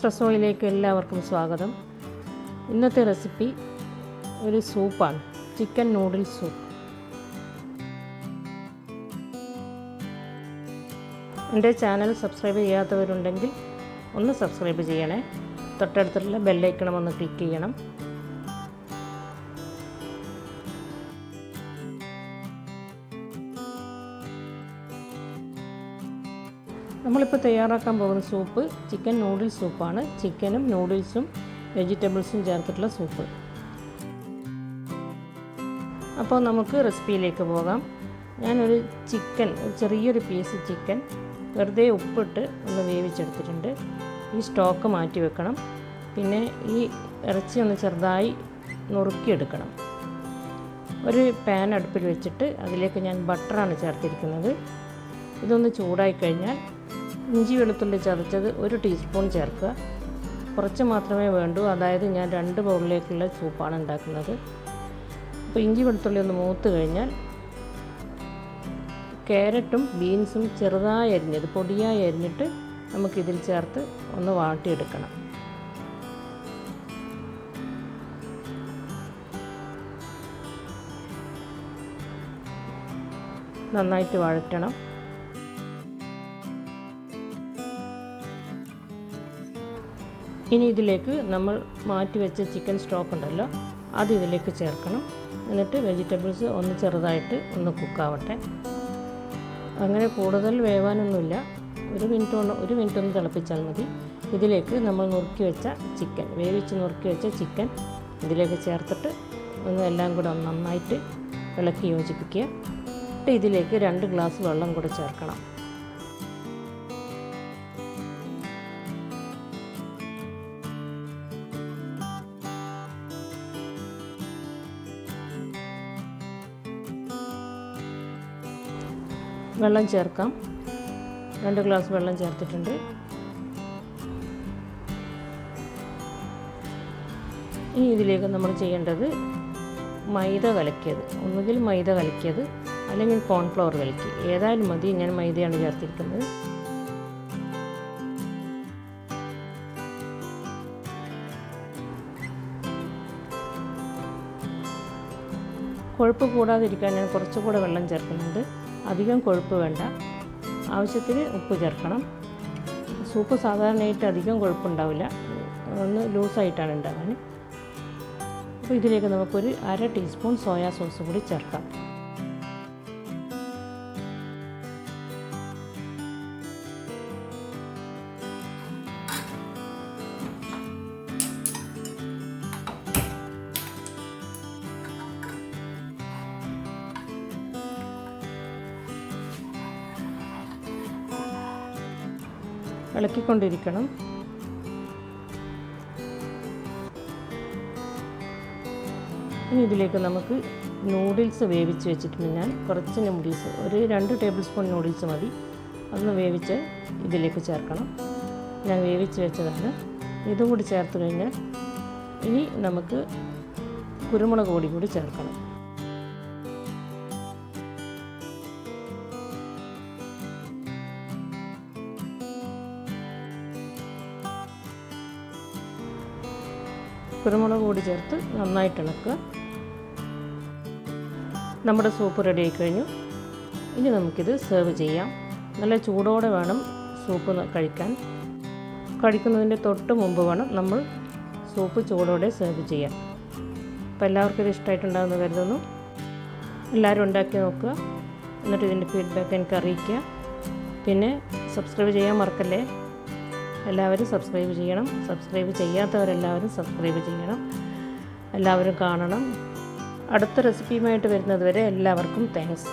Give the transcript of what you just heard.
റസോയിലേക്ക് എല്ലാവർക്കും സ്വാഗതം. ഇന്നത്തെ റെസിപ്പി ഒരു സൂപ്പാണ്, ചിക്കൻ നൂഡിൽസ് സൂപ്പ്. എൻ്റെ ചാനൽ സബ്സ്ക്രൈബ് ചെയ്യാത്തവരുണ്ടെങ്കിൽ ഒന്ന് സബ്സ്ക്രൈബ് ചെയ്യണേ. തൊട്ടടുത്തുള്ള ബെല്ലൈക്കണം ഒന്ന് ക്ലിക്ക് ചെയ്യണം. നമ്മളിപ്പോൾ തയ്യാറാക്കാൻ പോകുന്ന സൂപ്പ് ചിക്കൻ നൂഡിൽസ് സൂപ്പാണ്. ചിക്കനും നൂഡിൽസും വെജിറ്റബിൾസും ചേർത്തിട്ടുള്ള സൂപ്പ്. അപ്പോൾ നമുക്ക് റെസിപ്പിയിലേക്ക് പോകാം. ഞാനൊരു ചെറിയൊരു പീസ് ചിക്കൻ വെറുതെ ഉപ്പിട്ട് ഒന്ന് വേവിച്ചെടുത്തിട്ടുണ്ട്. ഈ സ്റ്റോക്ക് മാറ്റി വെക്കണം. പിന്നെ ഈ ഇറച്ചി ഒന്ന് ചെറുതായി നുറുക്കിയെടുക്കണം. ഒരു പാൻ അടുപ്പിൽ വെച്ചിട്ട് അതിലേക്ക് ഞാൻ ബട്ടറാണ് ചേർത്തിരിക്കുന്നത്. ഇതൊന്ന് ചൂടായി കഴിഞ്ഞാൽ ഇഞ്ചി വെളുത്തുള്ളി ചതച്ചത് 1 ടീസ്പൂൺ ചേർക്കുക. കുറച്ച് മാത്രമേ വേണ്ടൂ, അതായത് ഞാൻ 2 ബൗളിലേക്കുള്ള സൂപ്പാണ് ഉണ്ടാക്കുന്നത്. അപ്പോൾ ഇഞ്ചി വെളുത്തുള്ളി ഒന്ന് മൂത്ത് കഴിഞ്ഞാൽ ക്യാരറ്റും ബീൻസും ചെറുതായി അരിഞ്ഞത് പൊടിയായി അരിഞ്ഞിട്ട് നമുക്കിതിൽ ചേർത്ത് ഒന്ന് വാട്ടിയെടുക്കണം. നന്നായിട്ട് വഴറ്റണം. ഇനി ഇതിലേക്ക് നമ്മൾ മാറ്റി വെച്ച ചിക്കൻ സ്റ്റോക്ക് ഉണ്ടല്ലോ, അത് ഇതിലേക്ക് ചേർക്കണം. എന്നിട്ട് വെജിറ്റബിൾസ് ഒന്ന് ചെറുതായിട്ട് ഒന്ന് കുക്കാവട്ടെ. അങ്ങനെ കൂടുതൽ വേവാനൊന്നുമില്ല, 1 മിനിറ്റ് ഒന്ന് തിളപ്പിച്ചാൽ മതി. ഇതിലേക്ക് നമ്മൾ വേവിച്ച് നുറുക്കി വെച്ച ചിക്കൻ ഇതിലേക്ക് ചേർത്തിട്ട് ഒന്ന് എല്ലാം കൂടെ നന്നായിട്ട് ഇളക്കി യോജിപ്പിക്കുക. എന്നിട്ട് ഇതിലേക്ക് 2 ഗ്ലാസ് വെള്ളം കൂടെ ചേർക്കണം. വെള്ളം ചേർക്കാം. 2 ഗ്ലാസ് വെള്ളം ചേർത്തിട്ടുണ്ട്. ഇനി ഇതിലേക്ക് നമ്മൾ ചെയ്യേണ്ടത് മൈദ കലക്കിയത്, ഒന്നുകിൽ മൈദ കലക്കിയത് അല്ലെങ്കിൽ കോൺഫ്ലവർ കലക്കി, ഏതായാലും മതി. ഞാൻ മൈദയാണ് ചേർത്തിരിക്കുന്നത്. കൊഴുപ്പ് കൂടാതിരിക്കാൻ ഞാൻ കുറച്ചുകൂടെ വെള്ളം ചേർക്കുന്നുണ്ട്. അധികം കൊഴുപ്പ് വേണ്ട. ആവശ്യത്തിന് ഉപ്പ് ചേർക്കണം. സൂപ്പ് സാധാരണയായിട്ട് അധികം കൊഴുപ്പുണ്ടാവില്ല, ഒന്ന് ലൂസായിട്ടാണ് ഉണ്ടാകാൻ. അപ്പോൾ ഇതിലേക്ക് നമുക്കൊരു 1/2 ടീസ്പൂൺ സോയാ സോസ് കൂടി ചേർക്കാം. ഇളക്കിക്കൊണ്ടിരിക്കണം. ഇനി ഇതിലേക്ക് നമുക്ക് നൂഡിൽസ് വേവിച്ച് വെച്ചിട്ടുണ്ട്. ഞാൻ കുറച്ച് നൂഡിൽസ്, ഒരു 2 ടേബിൾ സ്പൂൺ നൂഡിൽസ് മതി. അതൊന്ന് വേവിച്ച് ഇതിലേക്ക് ചേർക്കണം. ഞാൻ വേവിച്ച് വെച്ചതാണ്. ഇതും കൂടി ചേർത്ത് കഴിഞ്ഞാൽ ഇനി നമുക്ക് കുരുമുളക് പൊടി കൂടി ചേർക്കണം. കുരുമുളക് പൊടി ചേർത്ത് നന്നായിട്ട് ഇളക്കുക. നമ്മുടെ സൂപ്പ് റെഡി ആയി കഴിഞ്ഞു. ഇനി നമുക്കിത് സെർവ് ചെയ്യാം. നല്ല ചൂടോടെ വേണം സൂപ്പ് കഴിക്കാൻ. കഴിക്കുന്നതിൻ്റെ തൊട്ട് മുമ്പ് വേണം നമ്മൾ സൂപ്പ് ചൂടോടെ സെർവ് ചെയ്യാൻ. അപ്പോൾ എല്ലാവർക്കും ഇത് ഇഷ്ടമായിട്ടുണ്ടാകുമെന്ന് കരുതുന്നു. എല്ലാവരും ഉണ്ടാക്കി നോക്കുക. എന്നിട്ട് ഇതിൻ്റെ ഫീഡ്ബാക്ക് എനിക്ക് അറിയിക്കുക. പിന്നെ സബ്സ്ക്രൈബ് ചെയ്യാൻ മറക്കല്ലേ. എല്ലാവരും സബ്സ്ക്രൈബ് ചെയ്യണം. സബ്സ്ക്രൈബ് ചെയ്യാത്തവരെല്ലാവരും സബ്സ്ക്രൈബ് ചെയ്യണം. എല്ലാവരും കാണണം. അടുത്ത റെസിപ്പിയുമായിട്ട് വരുന്നത് വരെ എല്ലാവർക്കും താങ്ക്സ്.